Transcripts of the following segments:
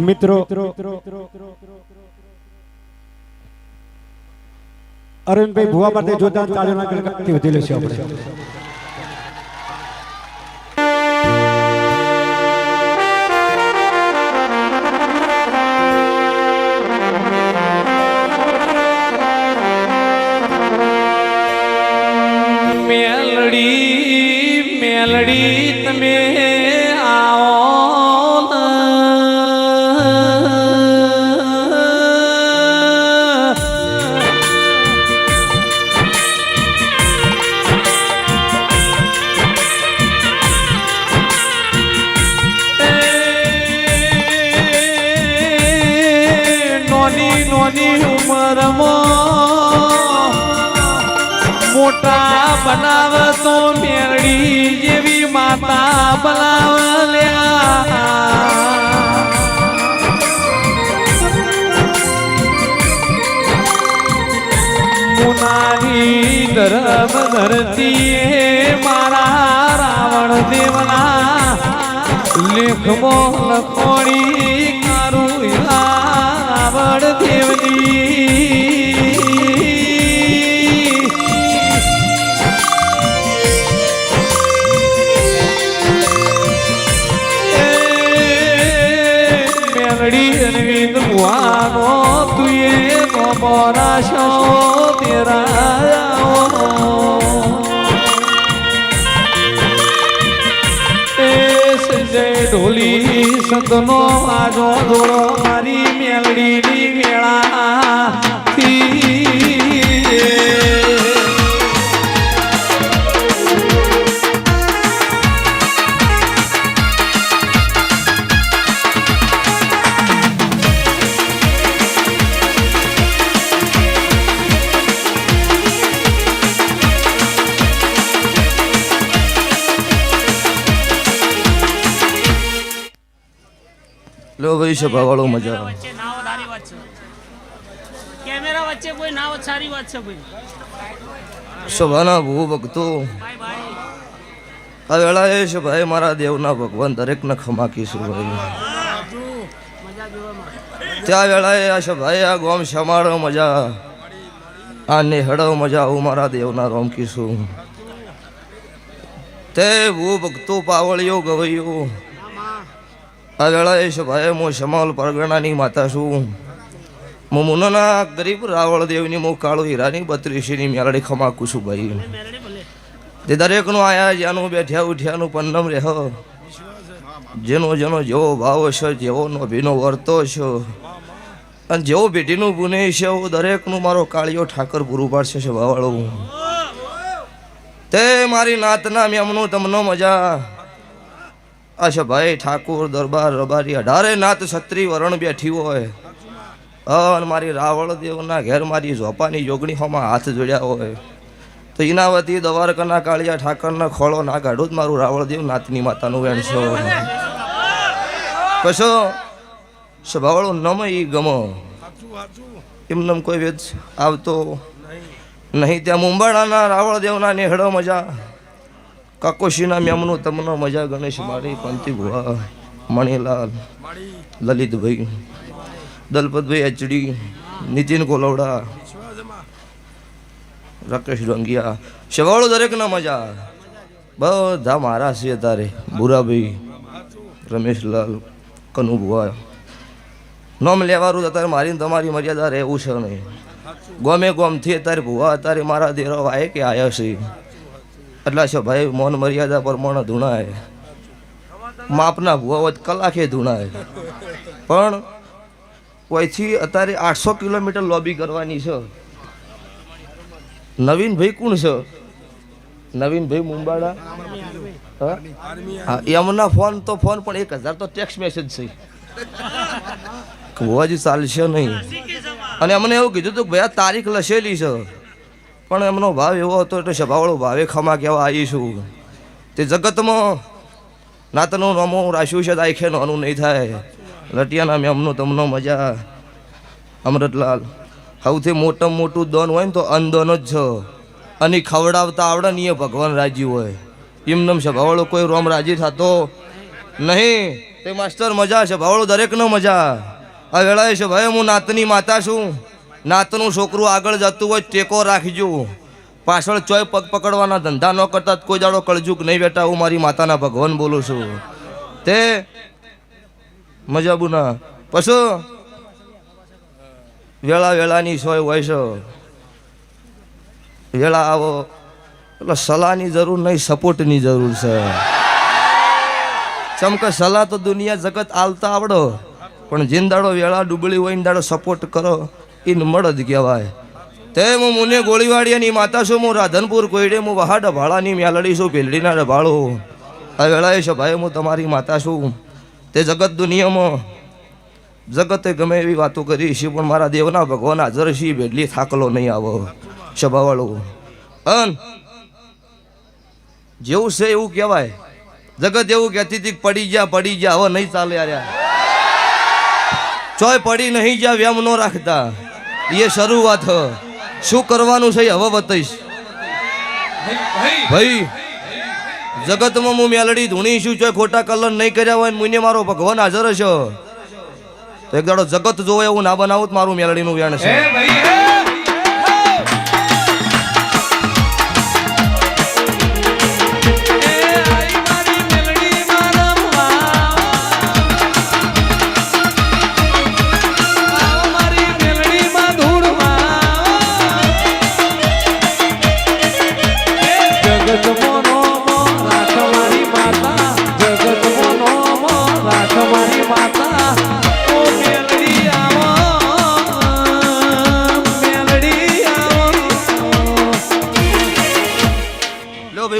મિત્રો અરવિંદભાઈ ભુવા માટે જોતા તાળીઓના ગણગણથી વધી લેશે આપણે. મેલડી મેલડી તમે આવો નોની ઉંમરમાં મોટા બનાવ તો મેરડી જેવી માતા બનાવલ્યા મુનાની ધર્મ ધરતીએ મારા રાવણ દેવના લેખમો લખોણી કારું રાવણ દેવની અરવિંદ મુવાનો તુએ નો બોરાશો તેરા એ સંજય ઢોલી સંતનો આજો દોડો મારી મેલડીની વેળા લો ભાઈ સભા વાળો મજા વચ્ચે નાવ સારી વાત છે કેમેરા વચ્ચે કોઈ નાવ સારી વાત છે ભાઈ સભાના ભૂ ભક્તો ભાઈ ભાઈ આ વેળાએ છે ભાઈ મારા દેવના ભગવાન દરેકને ખમાકીશું ભાઈ મજા જોવામાં ત્યાં વેળાએ આ છે ભાઈ આ ગોમ સમાડો મજા આ નેહડો મજા હું મારા દેવના રોમ કીશું તે ભૂ ભક્તો પાવળિયો ગવૈયો આ વેળાએ છે ભાઈ હું સમાલ પરગણાની માતા છું હું મુનાના ગરીબ રાવળ દેવની હું કાળુ હીરાની 32ની મેલડી ખમાકું છું ભાઈ તે દરેકનું આયા જ્યાંનું બેઠ્યા ઉઠ્યાનું પન્નમ રેહ જેનો જેનો જેવો ભાવ છે જેવો નો ભીનો વર્તો છે અને જેવો બેટીનું પુણે છે એવું દરેકનું મારો કાળિયો ઠાકર પૂરું પાડશે છે ભાવાળું તે મારી નાતના મેમનું તમને મજા આશા ભાઈ ઠાકુર દરબાર રબારી 18 નાત છત્રી વરણ બેઠી હોય અને મારી રાવળ દેવના ઘેર મારી ઝોપાની જોગણી હોમાં હાથ જોડ્યા હોય તો ઇનાવતી દવારકાના કાળિયા ઠાકરના ખોળો ના કાઢું જ મારું રાવળ દેવ નાતની માતાનું વેણ છો કશો સ્વભાવળો નમ ઈ ગમો એમનેમ કોઈ વેદ આવતો નહીં ત્યાં મુંબાણાના રાવળ દેવના નેહડો મજા કાકોશીના મેમનું તમને મજા ગણેશ મારી પંતી ભુવા મણીલાલ લલિતભાઈ દલપતભાઈ એચડી નીતિન કોલવડા રાકેશ રંગિયા શેવાળો દરેકના મજા બધા મારા છે તારે ભૂરાભાઈ રમેશલાલ કનુ ભુવા નોમ લેવાનું અત્યારે મારી તમારી મર્યાદા રહેવું છે નહીં ગમે ગમથી અત્યારે ભુવા અત્યારે મારા દેરો આવે કે આવ્યા છે એટલા છે ભાઈ મૌન મર્યાદા પ્રમાણે ધૂણાય માપના ભુવા હોય કલાકે ધૂણાય પણ કોઈથી અત્યારે 800 કિલોમીટર લોબી કરવાની છે નવીનભાઈ કોણ છે નવીનભાઈ મુંબાડા હા એમના ફોન પણ 1000 તો ટેક્સ્ટ મેસેજ છે ભુવાજી ચાલશે નહીં અને અમને એવું કીધું હતું કે ભાઈ આ તારીખ લખેલી છે પણ એમનો ભાવ એવો હતો એટલે સભાવાળો ભાવે ખમા કહેવા આવીશું તે જગતમાં નાતનું નમું રાખ્યું છે દાખે નોનું નહીં થાય લટિયાના મેમનું તમને મજા અમૃતલાલ સૌથી મોટામાં મોટું દોન હોય ને તો અનદોન જ છે. અને ખવડાવતા આવડે ને એ ભગવાન રાજી હોય. એમનેમ સભાવાળો કોઈ રોમ રાજી થતો નહીં. તે માસ્ટર મજા છે ભાવળો દરેકનો મજા. આ વેળાએ છે ભાઈ હું નાતની માતા છું. નાતનું છોકરું આગળ જતું હોય ટેકો રાખજો. પાછળ ચોય પગ પકડવાના ધંધા ન કરતા કોઈ દાડો કળજુક નહીં બેટા. હું મારી માતાના ભગવાન બોલું છું. તે મજા બુના પછી વેળા વેળાની સોય હોય છે. વેળા આવો એટલે સલાહની જરૂર નહીં, સપોર્ટની જરૂર છે. ચમકે સલાહ તો દુનિયા જગત આલતા આવડો, પણ જેન દાડો વેળા ડૂબળી હોય ને દાડો સપોર્ટ કરો એને મળદ કહેવાય. તે હું મુને ગોળીવાડિયાની માતા છું. હું રાધનપુર કોઈડે હું વહાડ ભાળાની મ્યાલડી છું. ભેલડીના રભાળો આ વેળાએ છે ભાઈ હું તમારી માતા છું. તે જગત દુનિયામાં જગતે ગમે એવી વાતો કરી છે, પણ મારા દેવના ભગવાન હાજર છે. ભેડલી થાકલો નહીં આવો સભાવાળો. અન જેવું છે એવું કહેવાય. જગત એવું કહેતી હતી પડી ગયા હવે નહીં ચાલે. યાર ચોય પડી નહીં જ્યાં વ્યામ ન રાખતા. એ શરૂઆત શું કરવાનું છે હવે બતાવીશ ભાઈ. જગતમાં હું મેલડી ધૂણી છું. ચોય ખોટા કલર નહીં કર્યા હોય મુને મારો ભગવાન હાજર છે. તો એક દાડો જગત જોવે એવું ના બનાવું તો મારું મેલડીનું વ્યાણ છે.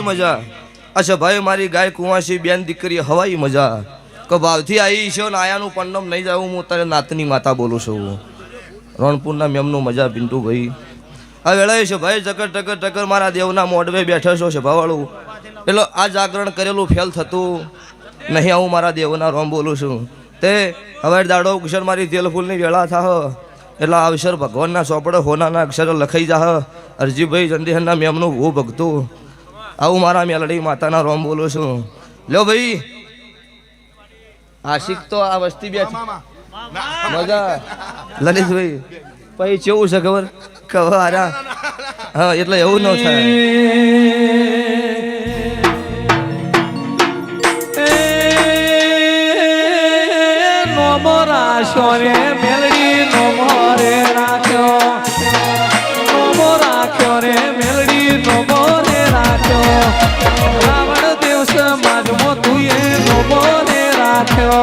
મજા અચ્છા ભાઈ મારી ગાય કુંવાસી બેન દીકરી હવાઈ મજા કે ભાવથી આવી છે ને આયાનું પન્નમ નહીં જાવું. હું તારે નાતની માતા બોલું છું. રણપુરના મેમનું મજા પિન્ટુ ભાઈ. આ વેળાએ છે ભાઈ ટકર ટકર ટકર મારા દેવના મોઢવે બેઠો છો સભાવાળું. એટલે આ જાગરણ કરેલું ફેલ થતું નહીં. આવું મારા દેવના રોમ બોલું છું. તે હવે દાડો અક્ષર મારી તેલફૂલની વેળા થાહ એટલે આ અક્ષર ભગવાનના ચોપડે હોનાના અક્ષરો લખાઈ જાહ. અરજીભાઈ ચંદીહનના મેમનું ભૂ ભગતું. આવું મારા મેલડી માતાના રોમ બોલું છું. લ્યો ભાઈ આશિક તો આ વસ્તી બેઠી મજા. લલિતભાઈ પછી કેવું છે ખબર ખબર હારા હા એટલે એવું ન થાય. મેલડી નોમો રે રાખ્યો. નોમો રાખ્યો રે મેલડી નોમો રે રાખ્યો. રાવણ દિવસ માજમો તું એ નોમો રે રાખ્યો.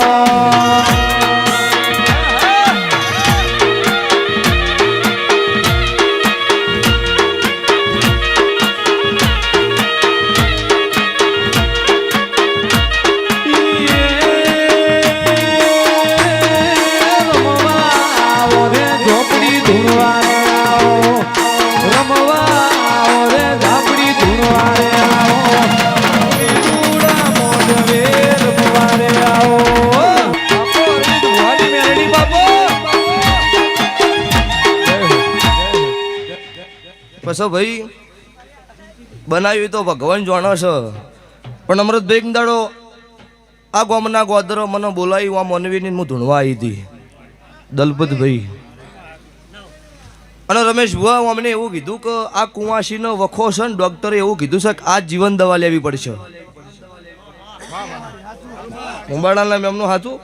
પછી ભાઈ બનાવ્યું તો ભગવાન જાણે છે. પણ અમૃતભાઈ દાડો આ ગામના ગોદરો મને બોલાવી આ મનવીની હું ધૂણવા આવી હતી દલપતભાઈ અને રમેશ ભુવા અમને એવું કીધું કે આ કુંવાસીનો વખો છે ને ડોક્ટરે એવું કીધું છે કે આ જીવન દવા લેવી પડશે. ઉંબાડાના મેમનું સાચું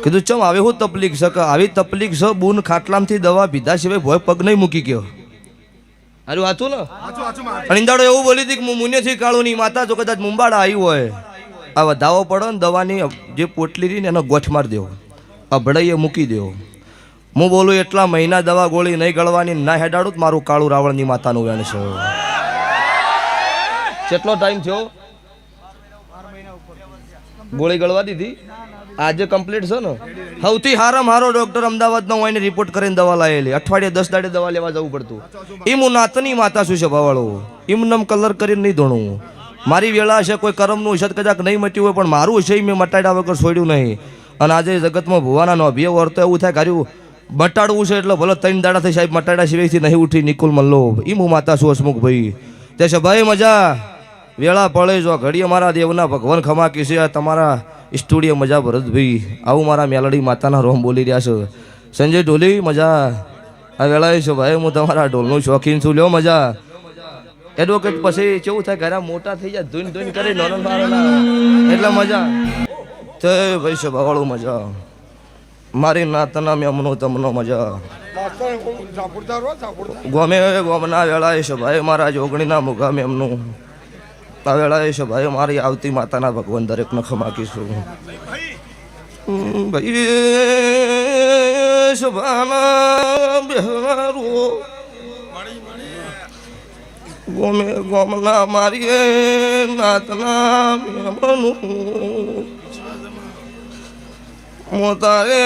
કીધું ચમ આવે શું તકલીફ છે કે આવી તકલીફ છે બૂન ખાટલામથી દવા પીધા સિવાય ભોય પગ નહીં મૂકી ગયો. હારું વાંચું ને અણિંદાડો એવું બોલી હતી કે હું મુનેથી કાળુની માતા જો કદાચ મુંબાડા આવી હોય આ વધાવો પડો ને દવાની જે પોટલી રહી ને એનો ગોઠ મારી દેવો અભડાઈએ મૂકી દેવો. હું બોલું એટલા મહિના દવા ગોળી નહીં ગળવાની ના હેડાડું મારું કાળું રાવણની માતાનું વેણ છે. કેટલો ટાઈમ થયો ગોળી ગળવા દીધી આજે કમ્પ્લીટ છે ને. સૌથી હારામાં હારો ડોક્ટર અમદાવાદનો હોય ને રિપોર્ટ કરીને દવા લાવેલી. અઠવાડિયે 10 દાડે દવા લેવા જવું પડતું. એ હું નાતની માતા છું છે ભાવાળો. એમનમ કલર કરીને નહીં ધોણું. મારી વેળા છે કોઈ કરમનું છે કદાચ નહીં મટ્યું હોય પણ મારું છે મેં મટાડ્યા વગર છોડ્યું નહીં. અને આજે જગતમાં ભુવાના નો અભિયવ વર્તો એવું થાય કર્યું મટાડવું છે એટલે ભલે 3 દાડા થઈ સાહેબ મટાડા સિવાયથી નહીં ઉઠી નિકુલ મલ્લો ઈ હું માતા છું હસમુખભાઈ તે છે ભાઈ મજા વેળા પડે જો ઘડીએ મારા દેવના ભગવાન ખમાકી છે તમારા સ્ટુડિયો મજા ભરતભાઈ આવું મારા મેલડી માતાના રોમ બોલી રહ્યા છે સંજય ઢોલી મજા આ વેળાએ છે ભાઈ હું તમારા ઢોલનું શોખીન છું લ્યો મજા એડવોકેટ પછી કેવું થાય ઘરે મોટા થઈ જાય ધૂન ધૂન કરી નોનન એટલે મજા તે ભાઈ છે ભાવાળું મજા મારી નાતના મેમનો તમનો મજા ગમે ગોમના વેળાએ છે ભાઈ મારા જોગણીના મુગા મેમનું આ વેળાએ છે ભાઈ મારી આવતી માતાના ભગવાન દરેકને ખમાકીશું ભાઈ શભાના બહેરો ગોમે ગોમના મારી નાતના મેમનું મોતારે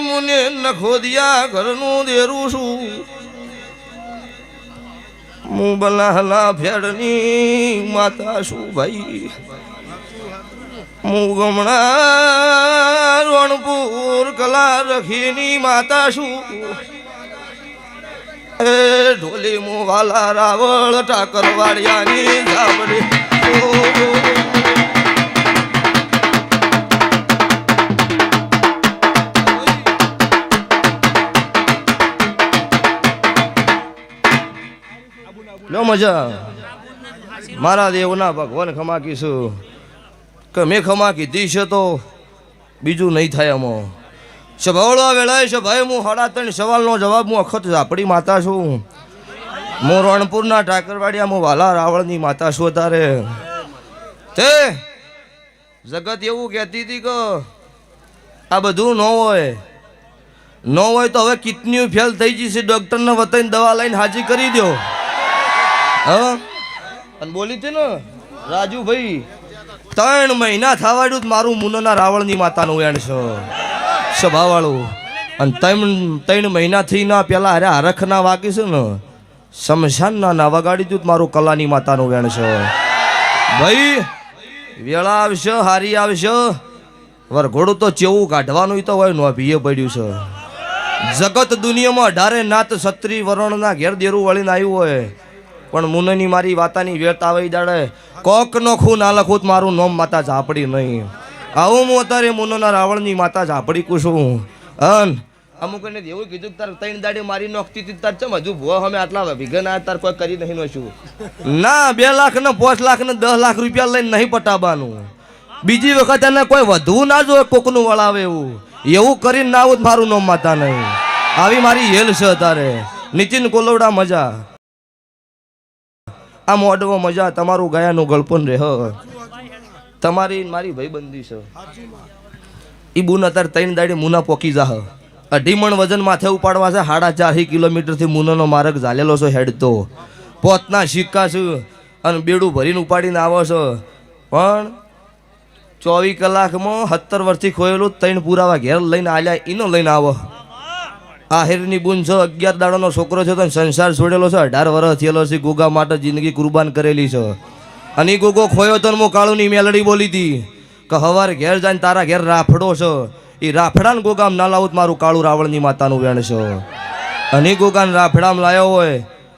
મુને નખોદિયા ઘરનું દેરું છું હું બલાહલા ફેડની માતા છું ભાઈ હું ગમણા રણપુર કલા રખીની માતા છું એ ઢોલી મુ વાલા રાવળ ટાકરવાડિયાની ઝાબડી લો મજા મારા દેવના ભગવાન ખમા કીશું કે મેં ખમા કીધી છે તો બીજું નહીં થાય આમાં સભાવળા વેળાએ છે ભાઈ હું 3.5 સવાલનો જવાબ હું અખત ઝાપડી માતા છું હું રણપુરના ઠાકરવાડિયા હું વાલા રાવળની માતા છું તારે તે જગત એવું કહેતી હતી કે આ બધું ન હોય તો હવે કિડની ફેલ થઈ જશે ડૉક્ટરને વતાવીને દવા લઈને હાજી કરી દો હા અને બોલી હતી ને રાજુભાઈ 3 મહિના થવાડ્યું મારું મુનના રાવળની માતાનું વેણ છે સભાવાળું અને 3 મહિનાથી ના પેલા અરે હરખના વાગી છે ને શમશાનના ના વગાડી દઉં મારું કલાની માતાનું વેણ છે ભાઈ વેળા આવશે હારી આવશે વરઘોડું તો ચેવું કાઢવાનું તો હોય નોભીએ પડ્યું છે જગત દુનિયામાં 18 નાત છત્રી વરણના ઘેર દેરું વળીને આવ્યું હોય પણ મુનની મારી વાતાની વેત આવે દાડે કોક નો ખૂન ના લખું મારું નોમ માતા ઝાપડી નહીં આવું હું અત્યારે મુનના રાવણની માતા ઝાપડી કુશું અન અમુક ને એવું કીધું તાર 3 દાડે મારી નોખતી હતી તાર ચમ હજુ ભો અમે આટલા વિઘન આ તાર કોઈ કરી નહીં નોશું ના 2 લાખ ને 5 લાખ ને 10 લાખ રૂપિયા લઈને નહીં પટાવવાનું બીજી વખત એને કોઈ વધવું ના જો કોકનું વળાવે એવું કરીને ના આવું મારું નોમ માતા નહીં આવી મારી હેલ છે તારે નીતિન કોલવડા મજા આ મોડવો મજા તમારું ગયાનું ગળપણ રહે તમારી મારી ભાઈબંધી છે ઈ બુન અત્યારે 3 દાડે મુના પોકી જાહ 2.5 મણ વજન માથે ઉપાડવા છે 4.5 કિલોમીટરથી મુનાનો માર્ગ ઝાલેલો છે હેડતો પોતના સિક્કા છે અને બેડું ભરીને ઉપાડીને આવો છો પણ 24 કલાકમાં 17 વર્ષથી ખોયેલું 3 પુરાવા ઘેર લઈને આલ્યા ઈનો લઈને આવો આહિરની બુન છે 11 દાડાનો છોકરો છે તો સંસાર છોડેલો છે 18 વર્ષ થયેલો છે ગોગા માટે જિંદગી કુરબાન કરેલી છે અને એ ગોગો ખોયો તો હું કાળુની મેલડી બોલી હતી કે હવારે ઘેર જાય તારા ઘેર રાફડો છે એ રાફડાને ગોગામ ના લાવું મારું કાળું રાવણની માતાનું વેણ છે અને ગોગાને રાફડામાં લાવ્યો હોય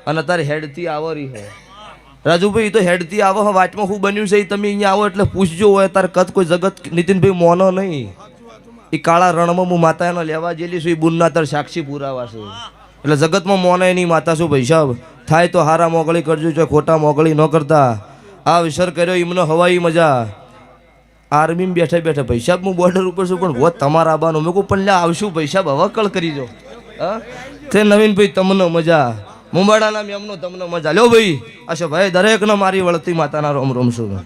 અને તારે હેડથી આવો રહી હે રાજુભાઈ તો હેડથી આવો વાટમાં શું બન્યું છે એ તમે અહીંયા આવો એટલે પૂછજો હોય તારે કદ કોઈ જગત નીતિનભાઈ મોનો નહીં એ કાળા રણમાં હું માતા એનો લેવા જેલી છું એ બુનના તાર સાક્ષી પુરાવા છે એટલે જગતમાં મોને એની માતા શું ભાઈ સાહેબ થાય તો હારા મોગળી કરજો જો ખોટા મોગળી ન કરતા આ વિસર કર્યો એમનો હવાઈ મજા આર્મીમાં બેઠા બેઠા ભાઈ સાહેબ હું બોર્ડર ઉપર છું પણ બહુ તમારા આબાનું મેં કહું પણ લે આવશું ભાઈ સાહેબ હવે કળ કરી જો હા તે નવીનભાઈ તમને મજા મુંબાડાના મેમનો તમને મજા લ્યો ભાઈ અચ્છા ભાઈ દરેકને મારી વળતી માતાના રોમ રોમ છું